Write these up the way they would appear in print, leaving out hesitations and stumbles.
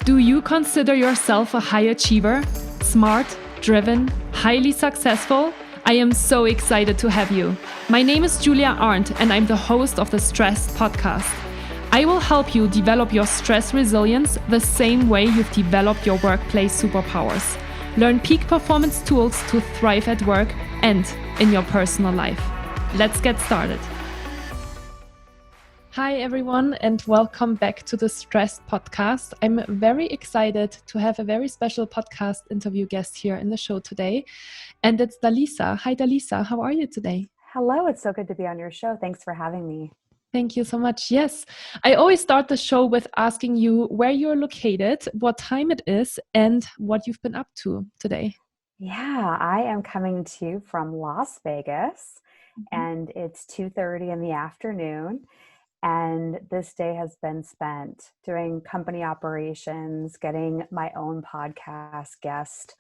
Do you consider yourself a high achiever? Smart, driven, highly successful? I am so excited to have you. My name is Julia Arndt and I'm the host of the Stress Podcast. I will help you develop your stress resilience the same way you've developed your workplace superpowers. Learn peak performance tools to thrive at work and in your personal life. Let's get started. Hi, everyone, and welcome back to the Stress Podcast. I'm very excited to have a very special podcast interview guest here in the show today, and it's Dallisa. Hi, Dallisa. How are you today? Hello. It's so good to be on your show. Thanks for having me. Thank you so much. Yes, I always start the show with asking you where you're located, what time it is, and what you've been up to today. Yeah, I am coming to you from Las Vegas, and it's 2:30 in the afternoon. And this day has been spent doing company operations, getting my own podcast guest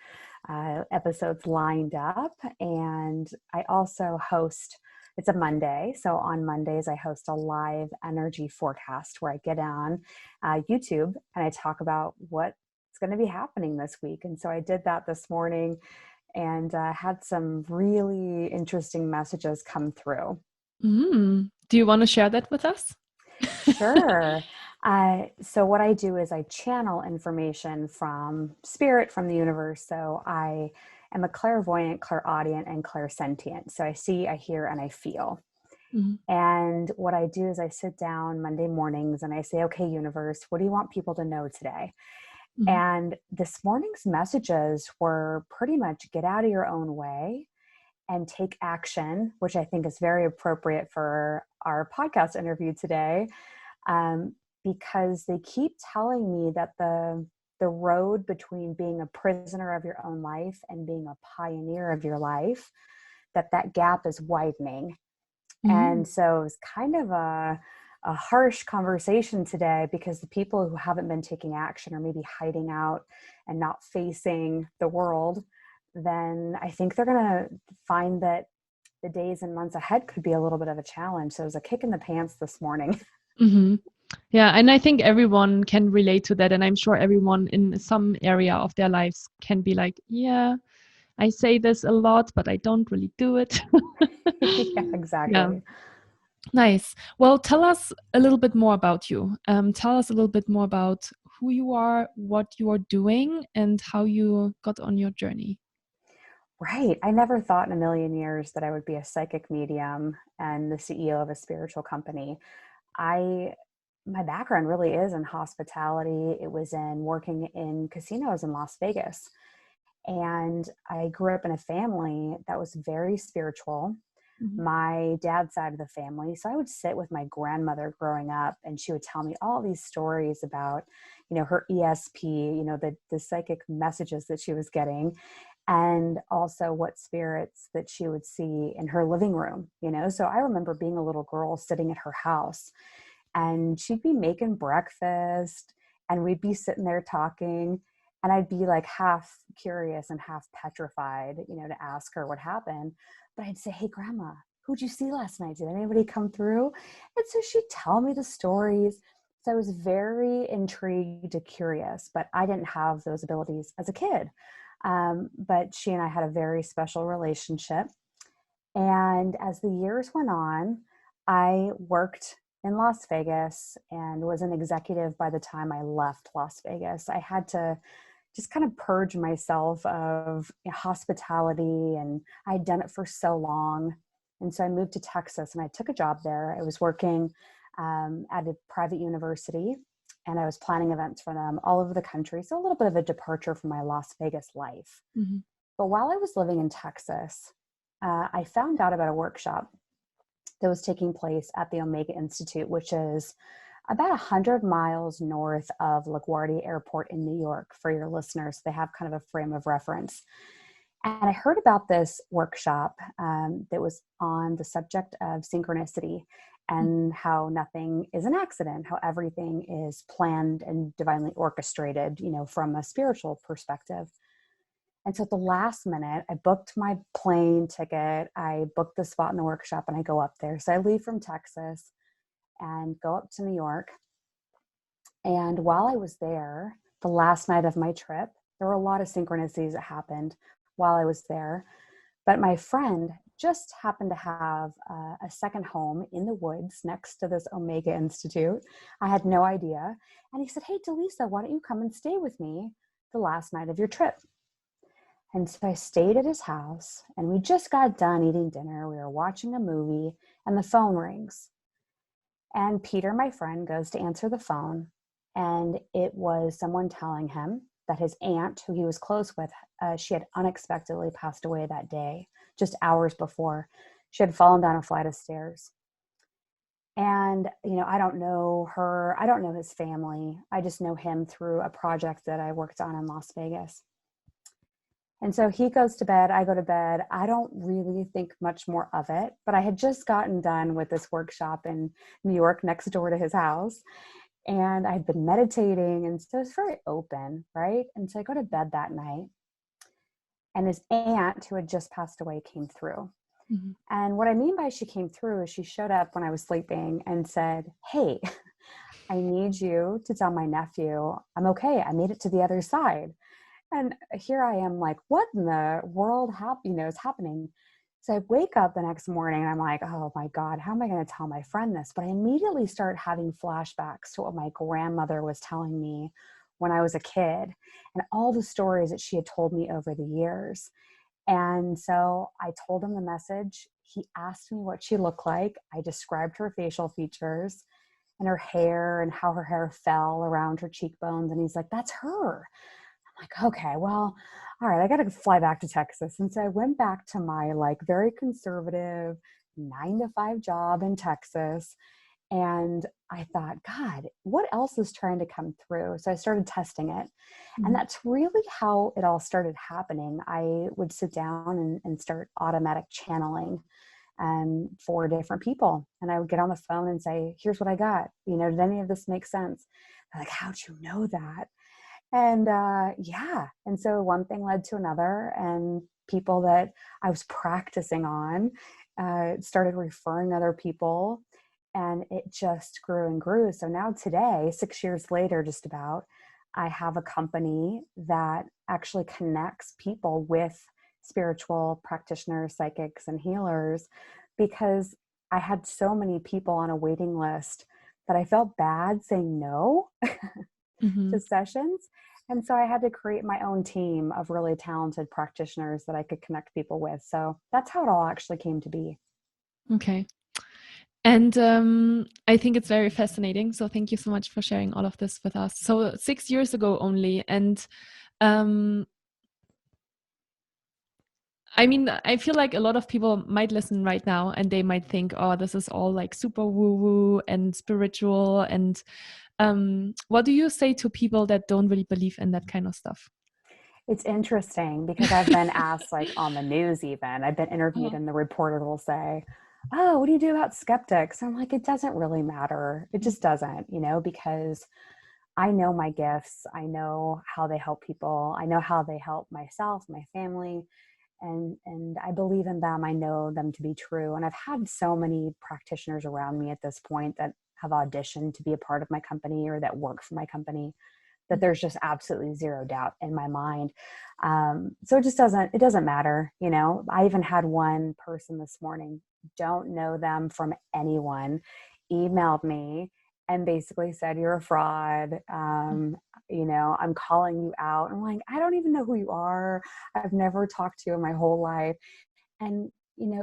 episodes lined up. And I also host, it's a Monday. So on Mondays, I host a live energy forecast where I get on YouTube and I talk about what's going to be happening this week. And so I did that this morning and had some really interesting messages come through. Do you want to share that with us? Sure. So what I do is I channel information from spirit, from the universe. So I am a clairvoyant, clairaudient, and clairsentient. So I see, I hear, and I feel. And what I do is I sit down Monday mornings and I say, okay, universe, what do you want people to know today? And this morning's messages were pretty much get out of your own way and take action, which I think is very appropriate for our podcast interview today, because they keep telling me that the road between being a prisoner of your own life and being a pioneer of your life, that gap is widening. And so it's kind of a harsh conversation today because the people who haven't been taking action or maybe hiding out and not facing the world, then I think they're going to find that the days and months ahead could be a little bit of a challenge. So it was a kick in the pants this morning. Yeah, and I think everyone can relate to that. And I'm sure everyone in some area of their lives can be like, yeah, I say this a lot, but I don't really do it. Yeah, exactly. Yeah. Nice. Well, tell us a little bit more about you. Tell us a little bit more about who you are, what you are doing, and how you got on your journey. Right. I never thought in a million years that I would be a psychic medium and the CEO of a spiritual company. My background really is in hospitality. It was in working in casinos in Las Vegas. And I grew up in a family that was very spiritual. My dad's side of the family. So I would sit with my grandmother growing up and she would tell me all these stories about, her ESP, the psychic messages that she was getting, and also what spirits that she would see in her living room, So I remember being a little girl sitting at her house and she'd be making breakfast and we'd be sitting there talking and I'd be like half curious and half petrified, to ask her what happened. But I'd say, hey, Grandma, who'd you see last night? Did anybody come through? And so she'd tell me the stories. So I was very intrigued and curious, but I didn't have those abilities as a kid. But she and I had a very special relationship. And as the years went on, I worked in Las Vegas and was an executive by the time I left Las Vegas. I had to just kind of purge myself of hospitality, and I'd done it for so long. And so I moved to Texas and I took a job there. I was working at a private university and I was planning events for them all over the country. So a little bit of a departure from my Las Vegas life. But while I was living in Texas, I found out about a workshop that was taking place at the Omega Institute, which is about 100 miles north of LaGuardia Airport in New York. For your listeners, they have kind of a frame of reference. And I heard about this workshop that was on the subject of synchronicity and how nothing is an accident, how everything is planned and divinely orchestrated, from a spiritual perspective. And so at the last minute, I booked my plane ticket, I booked the spot in the workshop, and I go up there. So I leave from Texas and go up to New York. And while I was there, the last night of my trip. There were a lot of synchronicities that happened while I was there. But my friend just happened to have a second home in the woods next to this Omega Institute. I had no idea. And he said, "Hey, Dallisa, why don't you come and stay with me the last night of your trip?" And so I stayed at his house, and we just got done eating dinner. We were watching a movie, and the phone rings. And Peter, my friend, goes to answer the phone. And it was someone telling him that his aunt, who he was close with, she had unexpectedly passed away that day, just hours before. She had fallen down a flight of stairs. And, I don't know her. I don't know his family. I just know him through a project that I worked on in Las Vegas. And so he goes to bed, I go to bed. I don't really think much more of it, but I had just gotten done with this workshop in New York next door to his house. And I'd been meditating, and so it was very open, right? And so I go to bed that night, and his aunt, who had just passed away, came through. Mm-hmm. And what I mean by she came through is she showed up when I was sleeping and said, "Hey, I need you to tell my nephew I'm okay. I made it to the other side." And here I am like, what in the world is happening? So I wake up the next morning and I'm like, oh my God, how am I going to tell my friend this? But I immediately start having flashbacks to what my grandmother was telling me when I was a kid and all the stories that she had told me over the years. And so I told him the message. He asked me what she looked like. I described her facial features and her hair and how her hair fell around her cheekbones. And he's like, "That's her." I'm like, okay, well, all right, I got to fly back to Texas. And so I went back to my very conservative 9-to-5 job in Texas. And I thought, God, what else is trying to come through? So I started testing it. Mm-hmm. And that's really how it all started happening. I would sit down and start automatic channeling for different people. And I would get on the phone and say, "Here's what I got. Did any of this make sense?" They're like, "How'd you know that?" And and so one thing led to another, and people that I was practicing on started referring other people, and it just grew and grew. So now today, 6 years later, just about, I have a company that actually connects people with spiritual practitioners, psychics, and healers, because I had so many people on a waiting list that I felt bad saying no. Mm-hmm. to sessions. And so I had to create my own team of really talented practitioners that I could connect people with. So that's how it all actually came to be. Okay. And I think it's very fascinating. So thank you so much for sharing all of this with us. So 6 years ago only. And I mean, I feel like a lot of people might listen right now and they might think, oh, this is all like super woo-woo and spiritual. And what do you say to people that don't really believe in that kind of stuff? It's interesting because I've been asked on the news even. I've been interviewed and the reporter will say, "Oh, what do you do about skeptics?" And I'm like, it doesn't really matter. It just doesn't, because I know my gifts. I know how they help people. I know how they help myself, my family. And I believe in them. I know them to be true. And I've had so many practitioners around me at this point that have auditioned to be a part of my company or that work for my company, that there's just absolutely zero doubt in my mind. So it doesn't matter. I even had one person this morning, don't know them from anyone, emailed me and basically said, "You're a fraud. I'm calling you out." I'm like, I don't even know who you are. I've never talked to you in my whole life. And,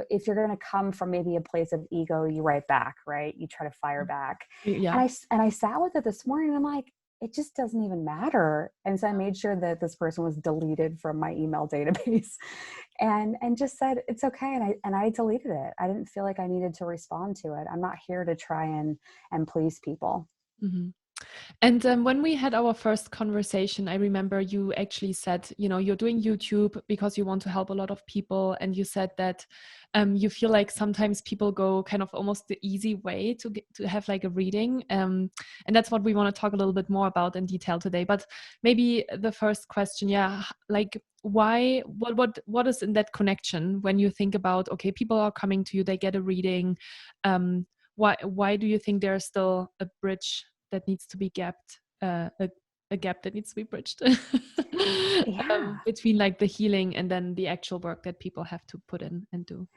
if you're going to come from maybe a place of ego, you write back, right? You try to fire back. Yeah. And I sat with it this morning and I'm like, it just doesn't even matter. And so I made sure that this person was deleted from my email database and just said, it's okay. And I deleted it. I didn't feel like I needed to respond to it. I'm not here to try and please people. Mm-hmm. And when we had our first conversation, I remember you actually said, you're doing YouTube because you want to help a lot of people. And you said that you feel like sometimes people go kind of almost the easy way to have like a reading. And that's what we want to talk a little bit more about in detail today. But maybe the first question, why, what is in that connection when you think about, okay, people are coming to you, they get a reading. Why do you think there's still a bridge that needs to be gapped, a gap that needs to be bridged Yeah. between like the healing and then the actual work that people have to put in and do.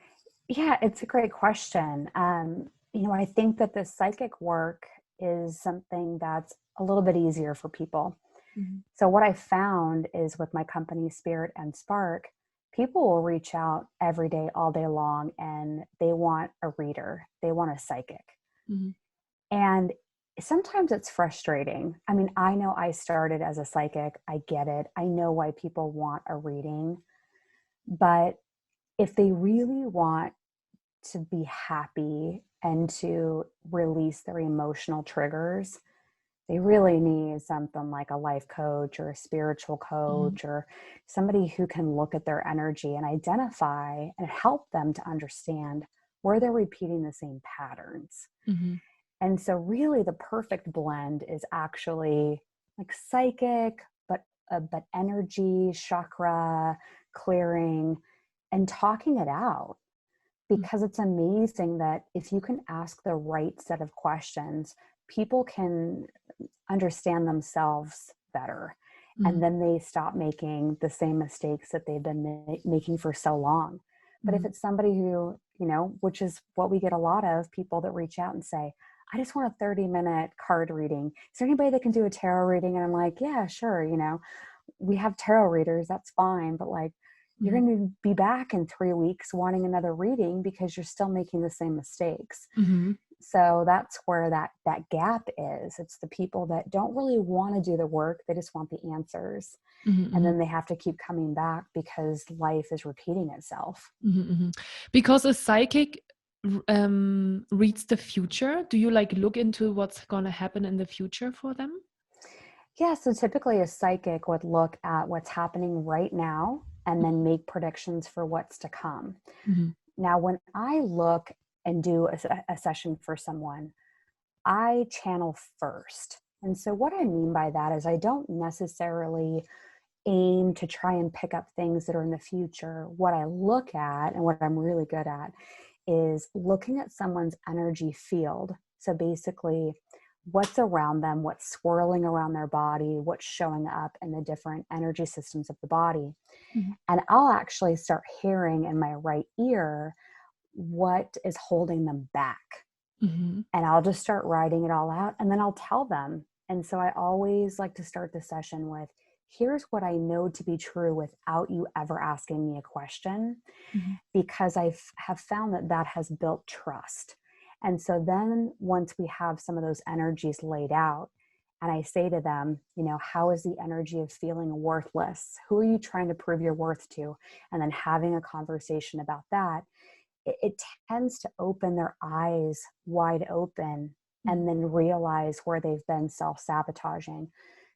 Yeah, it's a great question. I think that the psychic work is something that's a little bit easier for people. Mm-hmm. So what I found is with my company Spirit and Spark, people will reach out every day, all day long, and they want a reader. They want a psychic. Mm-hmm. And sometimes it's frustrating. I mean, I know I started as a psychic. I get it. I know why people want a reading. But if they really want to be happy and to release their emotional triggers, they really need something like a life coach or a spiritual Mm-hmm. coach or somebody who can look at their energy and identify and help them to understand where they're repeating the same patterns. Mm-hmm. And so really the perfect blend is actually like psychic, but energy, chakra, clearing, and talking it out. Because it's amazing that if you can ask the right set of questions, people can understand themselves better. Mm-hmm. And then they stop making the same mistakes that they've been making for so long. But if it's somebody who, which is what we get a lot of people that reach out and say, I just want a 30-minute card reading. Is there anybody that can do a tarot reading? And I'm like, yeah, sure. We have tarot readers. That's fine. But like, you're going to be back in 3 weeks wanting another reading because you're still making the same mistakes. Mm-hmm. So that's where that gap is. It's the people that don't really want to do the work. They just want the answers. Mm-hmm. And then they have to keep coming back because life is repeating itself. Mm-hmm. Because a psychic reads the future. Do you like look into what's going to happen in the future for them? Yeah, so typically a psychic would look at what's happening right now and then make predictions for what's to come. Mm-hmm. Now, when I look and do a session for someone, I channel first. And so what I mean by that is I don't necessarily aim to try and pick up things that are in the future. What I look at and what I'm really good at is looking at someone's energy field. So basically, what's around them, what's swirling around their body, what's showing up in the different energy systems of the body. Mm-hmm. And I'll actually start hearing in my right ear what is holding them back. Mm-hmm. And I'll just start writing it all out and then I'll tell them. And so I always like to start the session with, here's what I know to be true without you ever asking me a question, Mm-hmm. because I have found that has built trust. And so then once we have some of those energies laid out, and I say to them, how is the energy of feeling worthless? Who are you trying to prove your worth to? And then having a conversation about that, it tends to open their eyes wide open and then realize where they've been self-sabotaging.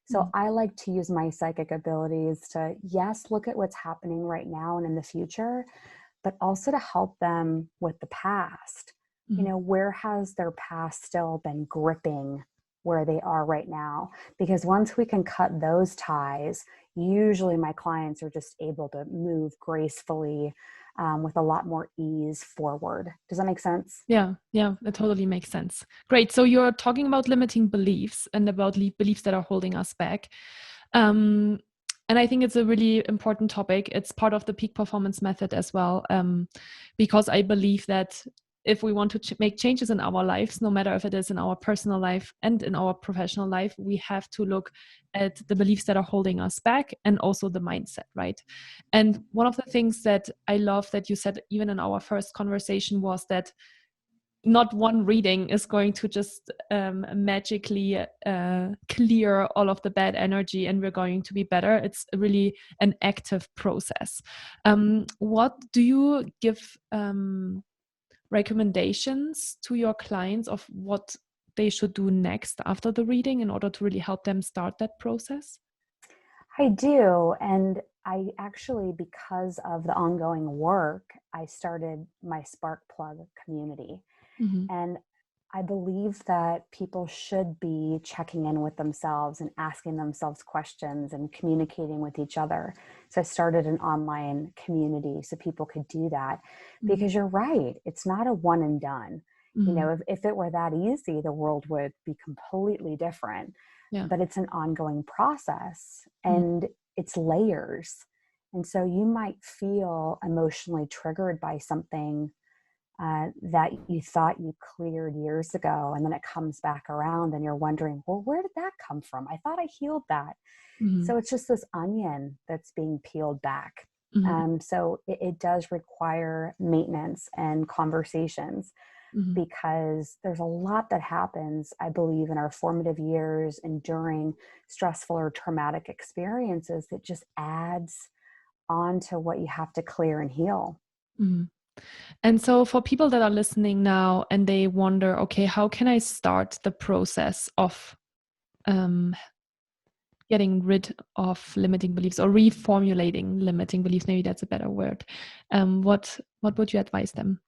So I like to use my psychic abilities to, yes, look at what's happening right now and in the future, but also to help them with the past. Where has their past still been gripping where they are right now? Because once we can cut those ties, usually my clients are just able to move gracefully with a lot more ease forward. Does that make sense? Yeah, that totally makes sense. Great. So you're talking about limiting beliefs and about beliefs that are holding us back. And I think it's a really important topic. It's part of the peak performance method as well, because I believe that if we want to make changes in our lives, no matter if it is in our personal life and in our professional life, we have to look at the beliefs that are holding us back and also the mindset, right? And one of the things that I love that you said even in our first conversation was that not one reading is going to just magically clear all of the bad energy and we're going to be better. It's really an active process. What do you give recommendations to your clients of what they should do next after the reading in order to really help them start that process? I do. And I actually, because of the ongoing work, I started my Spark Plug community. Mm-hmm. And I believe that people should be checking in with themselves and asking themselves questions and communicating with each other. So I started an online community so people could do that, because you're right. It's not a one and done. Mm-hmm. If it were that easy, the world would be completely different. Yeah. but it's an ongoing process and it's layers. And so you might feel emotionally triggered by something that you thought you cleared years ago, and then it comes back around and you're wondering, well, where did that come from? I thought I healed that. Mm-hmm. So it's just this onion that's being peeled back. Mm-hmm. So it does require maintenance and conversations, Mm-hmm. because there's a lot that happens, I believe, in our formative years and during stressful or traumatic experiences that just adds on to what you have to clear and heal. Mm-hmm. And so for people that are listening now and they wonder, okay, how can I start the process of getting rid of limiting beliefs or reformulating limiting beliefs? Maybe that's a better word. What would you advise them?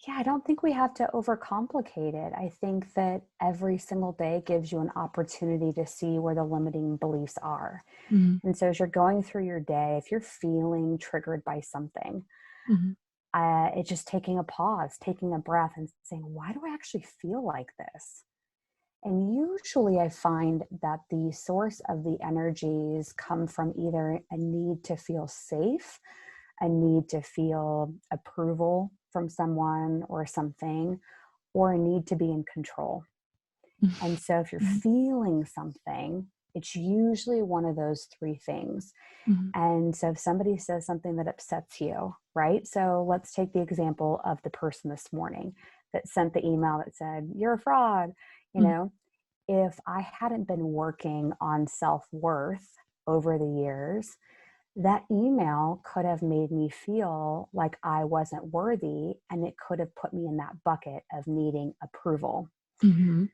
Yeah, I don't think we have to overcomplicate it. I think that every single day gives you an opportunity to see where the limiting beliefs are. Mm-hmm. And so as you're going through your day, if you're feeling triggered by something, Mm-hmm. it's just taking a pause, taking a breath and saying, why do I actually feel like this? And usually I find that the source of the energies come from either a need to feel safe, a need to feel approval from someone or something, or a need to be in control. And so if you're Mm-hmm. feeling something, it's usually one of those three things. Mm-hmm. And so if somebody says something that upsets you, right? So let's take the example of the person this morning that sent the email that said, you're a fraud. You know, if I hadn't been working on self-worth over the years, that email could have made me feel like I wasn't worthy, and it could have put me in that bucket of needing approval. Mm-hmm.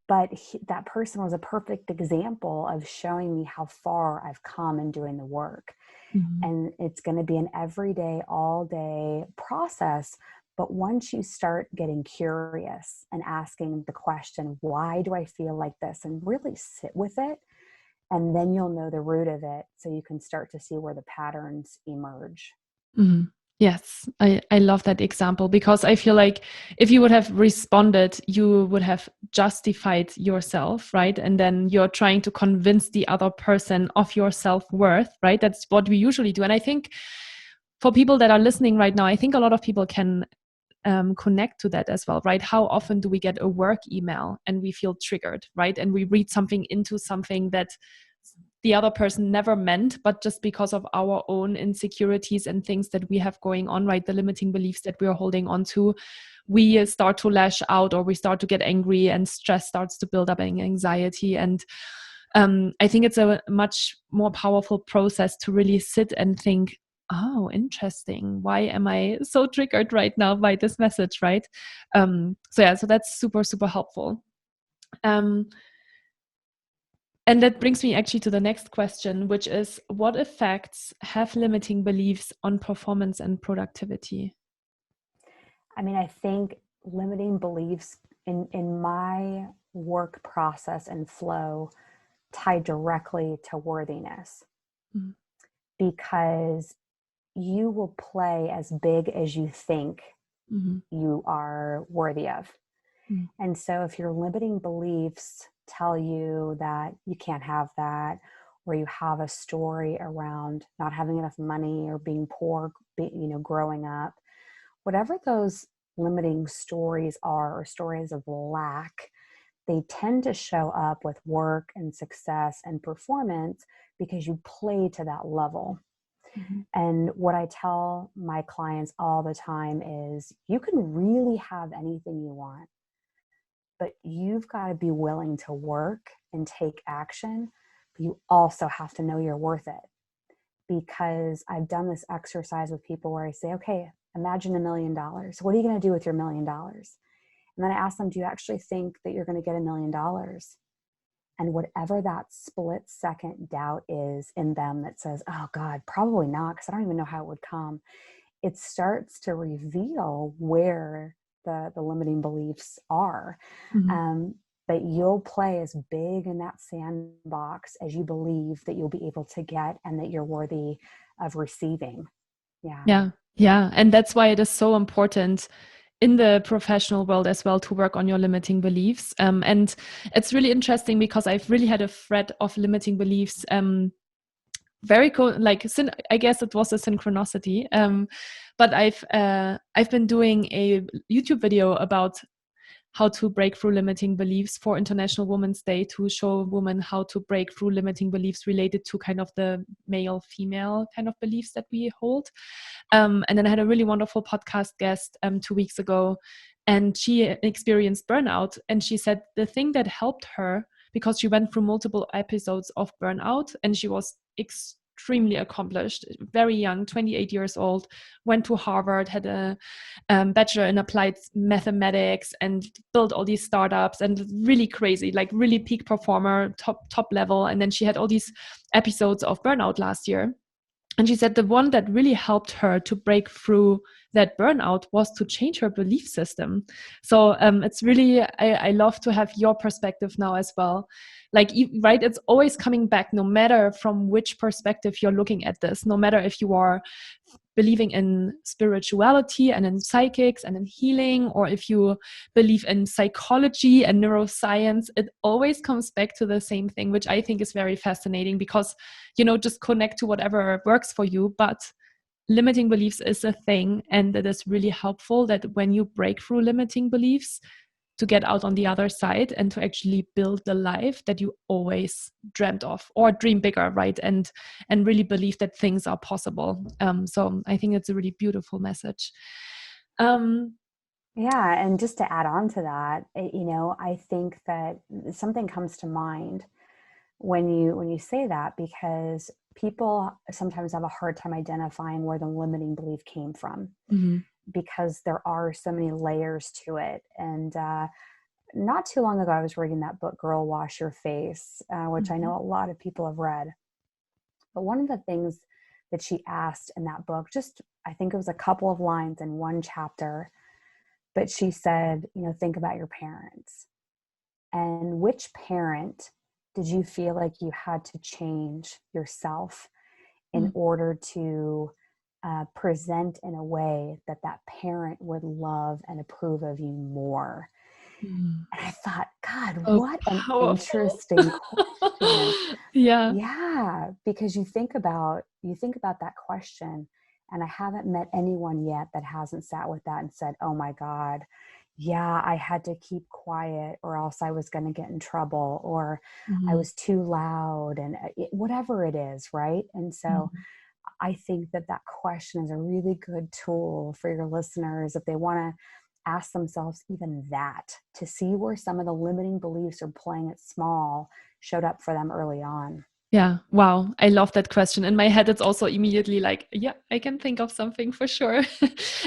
But that person was a perfect example of showing me how far I've come in doing the work. Mm-hmm. And it's going to be an everyday, all day process. But once you start getting curious and asking the question, why do I feel like this? And really sit with it. And then you'll know the root of it. So you can start to see where the patterns emerge. Mm-hmm. Yes, I love that example, because I feel like if you would have responded, you would have justified yourself, right? And then you're trying to convince the other person of your self-worth, right? That's what we usually do. And I think for people that are listening right now, I think a lot of people can connect to that as well, right? How often do we get a work email and we feel triggered, right? And we read something into something that the other person never meant, but just because of our own insecurities and things that we have going on, right? The limiting beliefs that we are holding on to, we start to lash out, or we start to get angry, and stress starts to build up, and anxiety. And I think it's a much more powerful process to really sit and think, oh, interesting. Why am I so triggered right now by this message, right? So that's super, super helpful. And that brings me actually to the next question, which is, what effects have limiting beliefs on performance and productivity? I mean, I think limiting beliefs in my work process and flow tie directly to worthiness, Mm-hmm. because you will play as big as you think Mm-hmm. you are worthy of. And so if your limiting beliefs tell you that you can't have that, or you have a story around not having enough money or being poor, growing up, whatever those limiting stories are, or stories of lack, they tend to show up with work and success and performance because you play to that level. Mm-hmm. And what I tell my clients all the time is, you can really have anything you want, but you've got to be willing to work and take action. But you also have to know you're worth it. Because I've done this exercise with people where I say, okay, imagine $1 million. What are you going to do with your $1 million? And then I ask them, do you actually think that you're going to get $1 million? And whatever that split second doubt is in them that says, oh God, probably not, because I don't even know how it would come, it starts to reveal where the limiting beliefs are. Mm-hmm. But you'll play as big in that sandbox as you believe that you'll be able to get, and that you're worthy of receiving. Yeah. Yeah. And that's why it is so important in the professional world as well to work on your limiting beliefs. And it's really interesting because I've really had a thread of limiting beliefs. Very cool. Like, I guess it was a synchronicity. But I've been doing a YouTube video about how to break through limiting beliefs for International Women's Day, to show women how to break through limiting beliefs related to kind of the male female kind of beliefs that we hold. And then I had a really wonderful podcast guest 2 weeks ago, and she experienced burnout. And she said the thing that helped her, because she went through multiple episodes of burnout, and she was extremely accomplished, very young, 28 years old, went to Harvard, had a bachelor in applied mathematics, and built all these startups, and really crazy, like really peak performer, top level. And then she had all these episodes of burnout last year. And she said the one that really helped her to break through that burnout was to change her belief system. So it's really, I love to have your perspective now as well. Like, right, it's always coming back, no matter from which perspective you're looking at this, no matter if you are believing in spirituality and in psychics and in healing, or if you believe in psychology and neuroscience, it always comes back to the same thing, which I think is very fascinating, because, just connect to whatever works for you. But limiting beliefs is a thing, and it is really helpful that when you break through limiting beliefs, to get out on the other side and to actually build the life that you always dreamt of, or dream bigger, right? And really believe that things are possible. So I think it's a really beautiful message. Yeah, and just to add on to that, I think that something comes to mind when you say that, because people sometimes have a hard time identifying where the limiting belief came from, because there are so many layers to it. And not too long ago, I was reading that book, Girl, Wash Your Face, which I know a lot of people have read. But one of the things that she asked in that book, just, I think it was a couple of lines in one chapter, but she said, think about your parents. And which parent did you feel like you had to change yourself in order to present in a way that parent would love and approve of you more? And I thought, God, what an interesting question. Yeah, because you think about that question, and I haven't met anyone yet that hasn't sat with that and said, oh my God, yeah, I had to keep quiet or else I was going to get in trouble, or I was too loud, and whatever it is, right? And so I think that question is a really good tool for your listeners if they want to ask themselves even that, to see where some of the limiting beliefs are playing it small showed up for them early on. Yeah. Wow. I love that question. In my head, it's also immediately like, yeah, I can think of something for sure.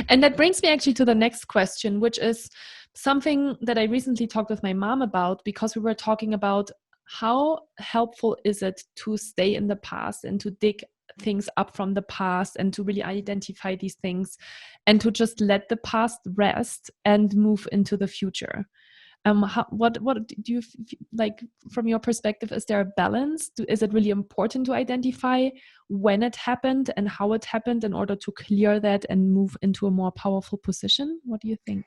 And that brings me actually to the next question, which is something that I recently talked with my mom about, because we were talking about how helpful is it to stay in the past and to dig things up from the past and to really identify these things and to just let the past rest and move into the future. What do you like from your perspective? Is there a balance? Is it really important to identify when it happened and how it happened in order to clear that and move into a more powerful position? What do you think?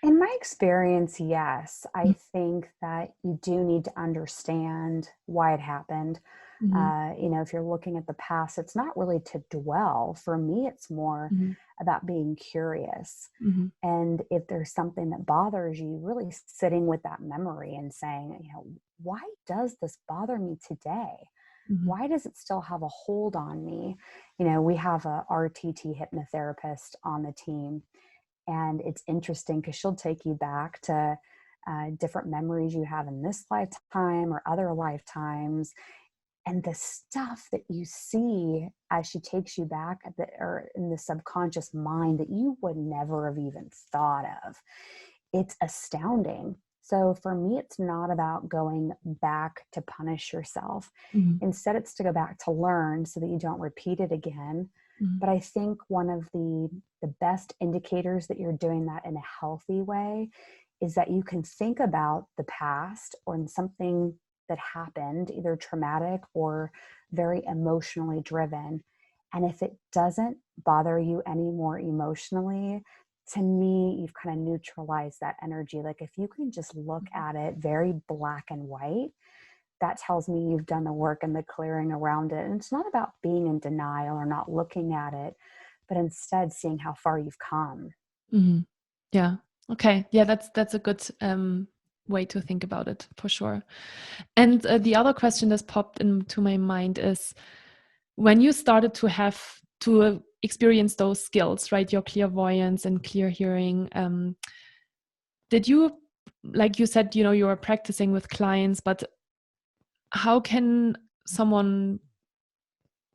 In my experience, yes. I think that you do need to understand why it happened. If you're looking at the past, it's not really to dwell. For me, it's more about being curious. And if there's something that bothers you, really sitting with that memory and saying, why does this bother me today? Why does it still have a hold on me? We have a RTT hypnotherapist on the team. And it's interesting because she'll take you back to different memories you have in this lifetime or other lifetimes. And the stuff that you see as she takes you back or in the subconscious mind that you would never have even thought of, it's astounding. So for me, it's not about going back to punish yourself. Instead, it's to go back to learn so that you don't repeat it again. But I think one of the best indicators that you're doing that in a healthy way is that you can think about the past or in something that happened, either traumatic or very emotionally driven. And if it doesn't bother you anymore emotionally, to me, you've kind of neutralized that energy. Like if you can just look at it very black and white, that tells me you've done the work and the clearing around it. And it's not about being in denial or not looking at it, but instead seeing how far you've come. Mm-hmm. Yeah. Okay. Yeah, that's a good way to think about it for sure. And the other question that's popped into my mind is, when you started to have to experience those skills, right? Your clairvoyance and clear hearing, did you, like you said, you know, you were practicing with clients, but how can someone,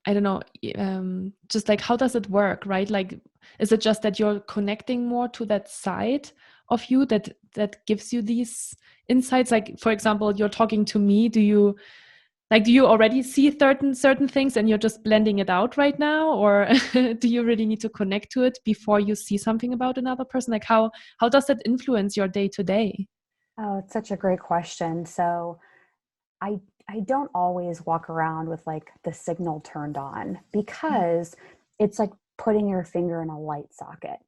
I don't know, just like, how does it work, right? Like, is it just that you're connecting more to that side of you that gives you these insights? Like, for example, you're talking to me. Do you already see certain things and you're just blending it out right now, or do you really need to connect to it before you see something about another person? Like, how does that influence your day to day? Oh, it's such a great question. So I I don't always walk around with like the signal turned on, because it's like putting your finger in a light socket.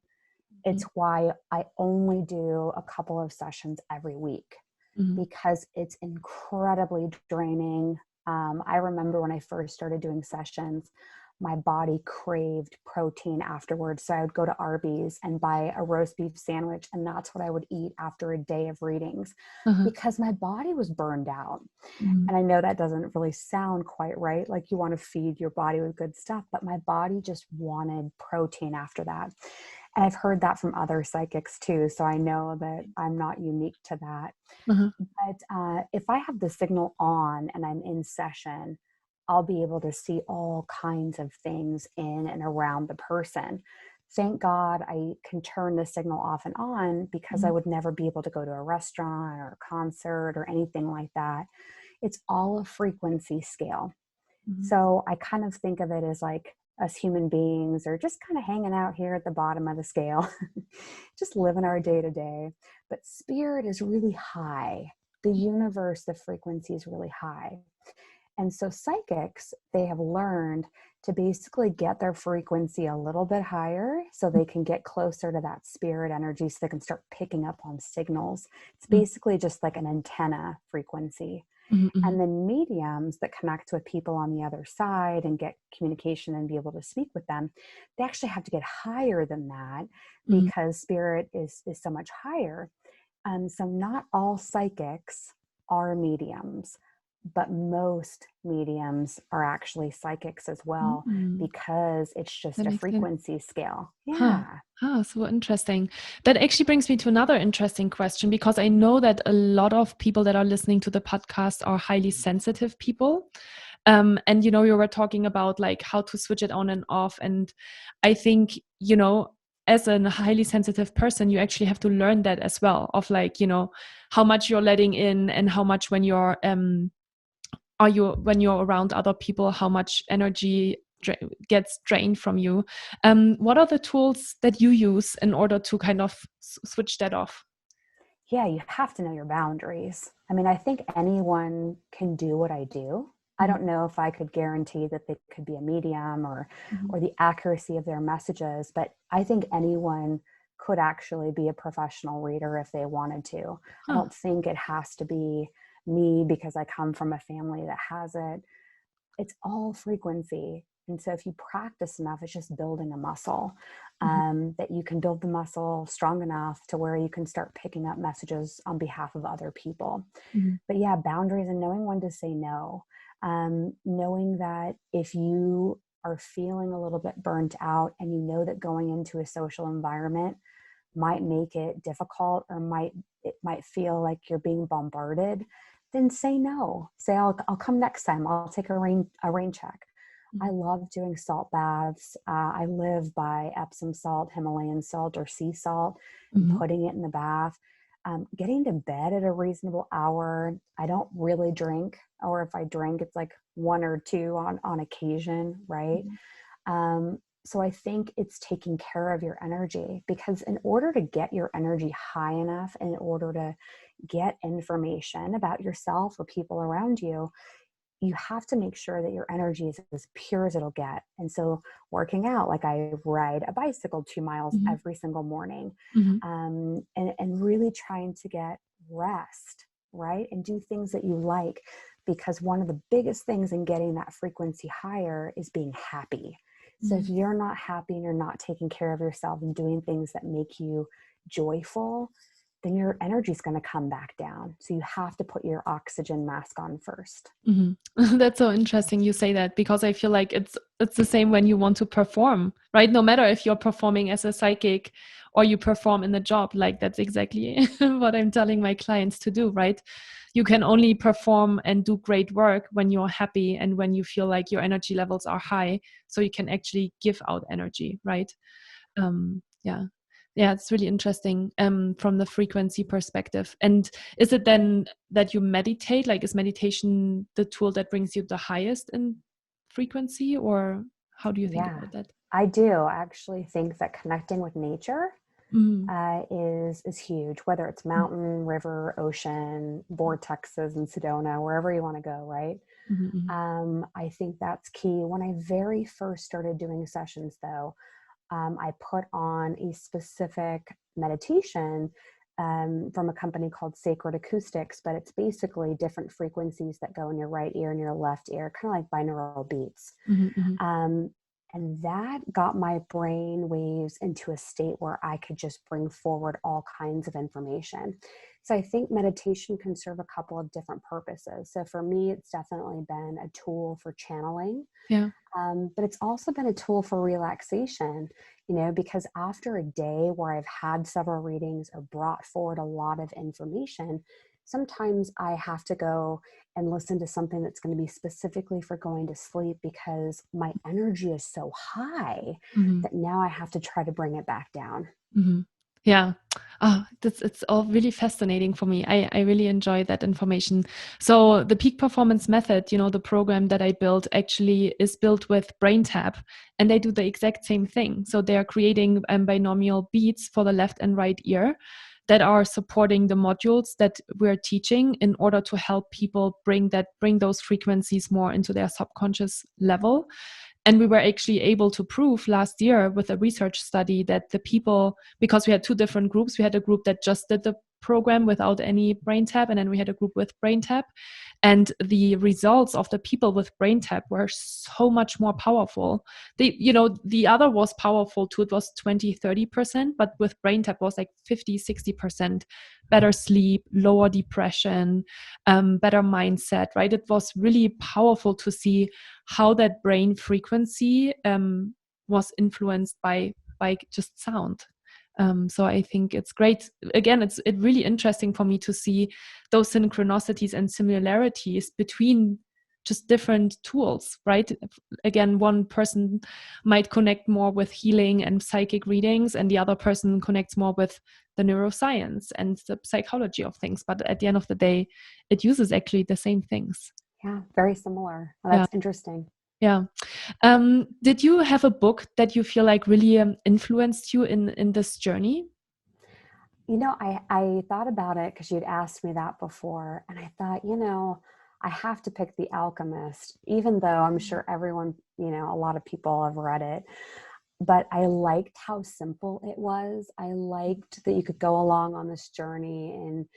It's why I only do a couple of sessions every week, Mm-hmm. because it's incredibly draining. I remember when I first started doing sessions, my body craved protein afterwards. So I would go to Arby's and buy a roast beef sandwich, and that's what I would eat after a day of readings, Uh-huh. because my body was burned out. Mm-hmm. And I know that doesn't really sound quite right. Like you want to feed your body with good stuff, but my body just wanted protein after that. And I've heard that from other psychics too. So I know that I'm not unique to that. Uh-huh. But if I have the signal on and I'm in session, I'll be able to see all kinds of things in and around the person. Thank God I can turn the signal off and on, because I Mm-hmm. would never be able to go to a restaurant or a concert or anything like that. It's all a frequency scale. Mm-hmm. So I kind of think of it as like us human beings are just kind of hanging out here at the bottom of the scale, just living our day to day. But spirit is really high. The universe, the frequency is really high. And so psychics, they have learned to basically get their frequency a little bit higher so they can get closer to that spirit energy, so they can start picking up on signals. It's basically just like an antenna frequency. Mm-hmm. And then mediums that connect with people on the other side and get communication and be able to speak with them, they actually have to get higher than that, Mm-hmm. because spirit is so much higher. So not all psychics are mediums, but most mediums are actually psychics as well, Mm-hmm. because it's That just a makes sense. frequency scale. Huh. Yeah. Ah, so interesting. That actually brings me to another interesting question, because I know that a lot of people that are listening to the podcast are highly sensitive people. And you know, you were talking about like how to switch it on and off. And I think, you know, as a highly sensitive person, you actually have to learn that as well, of like, you know, how much you're letting in and how much when you're when you're around other people, how much energy gets drained from you. What are the tools that you use in order to kind of switch that off? Yeah, you have to know your boundaries. I mean, I think anyone can do what I do. I Mhm. don't know if I could guarantee that they could be a medium Mhm. or the accuracy of their messages, but I think anyone could actually be a professional reader if they wanted to. I Huh. don't think it has to be me because I come from a family that has it. It's all frequency. And so if you practice enough, it's just building a muscle, Mhm. that you can build the muscle strong enough to where you can start picking up messages on behalf of other people. Mhm. But yeah, boundaries and knowing when to say no. Knowing that if you are feeling a little bit burnt out and you know that going into a social environment might make it difficult, or it might feel like you're being bombarded, then say no. Say, I'll come next time. I'll take a rain check. I Mhm. love doing salt baths. I live by Epsom salt, Himalayan salt, or sea salt, and Mhm. putting it in the bath. Getting to bed at a reasonable hour. I don't really drink, or if I drink, it's like one or two on occasion, right? Mhm. So I think it's taking care of your energy, because in order to get your energy high enough, and in order to get information about yourself or people around you, you have to make sure that your energy is as pure as it'll get. And so working out, like I ride a bicycle 2 miles Mm-hmm. every single morning, Mm-hmm. and really trying to get rest, right? And do things that you like, because one of the biggest things in getting that frequency higher is being happy. So if you're not happy and you're not taking care of yourself and doing things that make you joyful, then your energy is going to come back down. So you have to put your oxygen mask on first. Mm-hmm. That's so interesting you say that, because I feel like it's the same when you want to perform, right? No matter if you're performing as a psychic or you perform in the job, like that's exactly what I'm telling my clients to do, right? You can only perform and do great work when you're happy and when you feel like your energy levels are high, so you can actually give out energy, right? Yeah. Yeah, it's really interesting from the frequency perspective. And is it then that you meditate? Like, is meditation the tool that brings you the highest in frequency, or how do you think Yeah, about that? I do. I actually think that connecting with nature Mm-hmm. is huge, whether it's mountain, river, ocean, vortexes in Sedona, wherever you want to go, right? Mm-hmm. I think that's key. When I very first started doing sessions, though, I put on a specific meditation from a company called Sacred Acoustics, but it's basically different frequencies that go in your right ear and your left ear, kind of like binaural beats. Mm-hmm. Um, and that got my brain waves into a state where I could just bring forward all kinds of information. So I think meditation can serve a couple of different purposes. So for me, it's definitely been a tool for channeling. Yeah. But it's also been a tool for relaxation, because after a day where I've had several readings or brought forward a lot of information, sometimes I have to go and listen to something that's going to be specifically for going to sleep, because my energy is so high Mm-hmm. that now I have to try to bring it back down. Mm-hmm. Yeah. It's all really fascinating for me. I really enjoy that information. So the peak performance method, the program that I built actually is built with BrainTap, and they do the exact same thing. So they are creating binomial beats for the left and right ear that are supporting the modules that we're teaching in order to help people bring those frequencies more into their subconscious level. And we were actually able to prove last year with a research study that the people, because we had two different groups, we had a group that just did the program without any BrainTap, and then we had a group with BrainTap. And the results of the people with BrainTap were so much more powerful. The other was powerful too. It was 20-30%, but with BrainTap was like 50-60% better sleep, lower depression, better mindset, right? It was really powerful to see how that brain frequency was influenced by just sound. So I think it's great. Again, it's really interesting for me to see those synchronicities and similarities between just different tools, right? Again, one person might connect more with healing and psychic readings, and the other person connects more with the neuroscience and the psychology of things. But at the end of the day, it uses actually the same things. Yeah, very similar. Well, Yeah. that's interesting. Yeah. Did you have a book that you feel like really influenced you in this journey? I thought about it because you'd asked me that before, and I thought, I have to pick The Alchemist, even though I'm sure everyone, a lot of people have read it. But I liked how simple it was. I liked that you could go along on this journey, and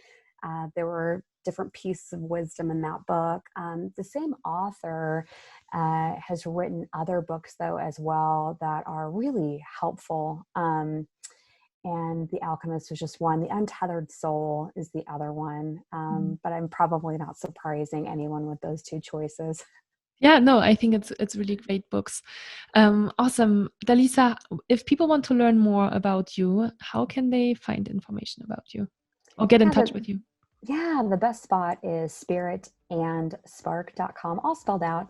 there were different pieces of wisdom in that book. The same author has written other books, though, as well, that are really helpful. And The Alchemist was just one. The Untethered Soul is the other one. But I'm probably not surprising anyone with those two choices. Yeah, no, I think it's really great books. Awesome. Dallisa, if people want to learn more about you, how can they find information about you or get in touch with you? Yeah, the best spot is spiritandspark.com, all spelled out.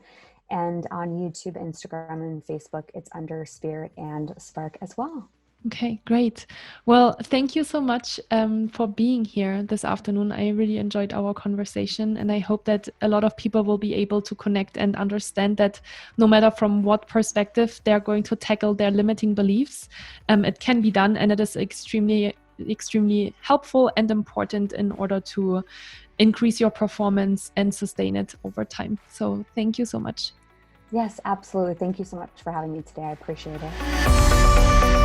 And on YouTube, Instagram, and Facebook, it's under Spirit and Spark as well. Okay, great. Well, thank you so much for being here this afternoon. I really enjoyed our conversation, and I hope that a lot of people will be able to connect and understand that no matter from what perspective they're going to tackle their limiting beliefs, it can be done, and it is extremely extremely helpful and important in order to increase your performance and sustain it over time. So thank you so much. Yes, absolutely. Thank you so much for having me today. I appreciate it.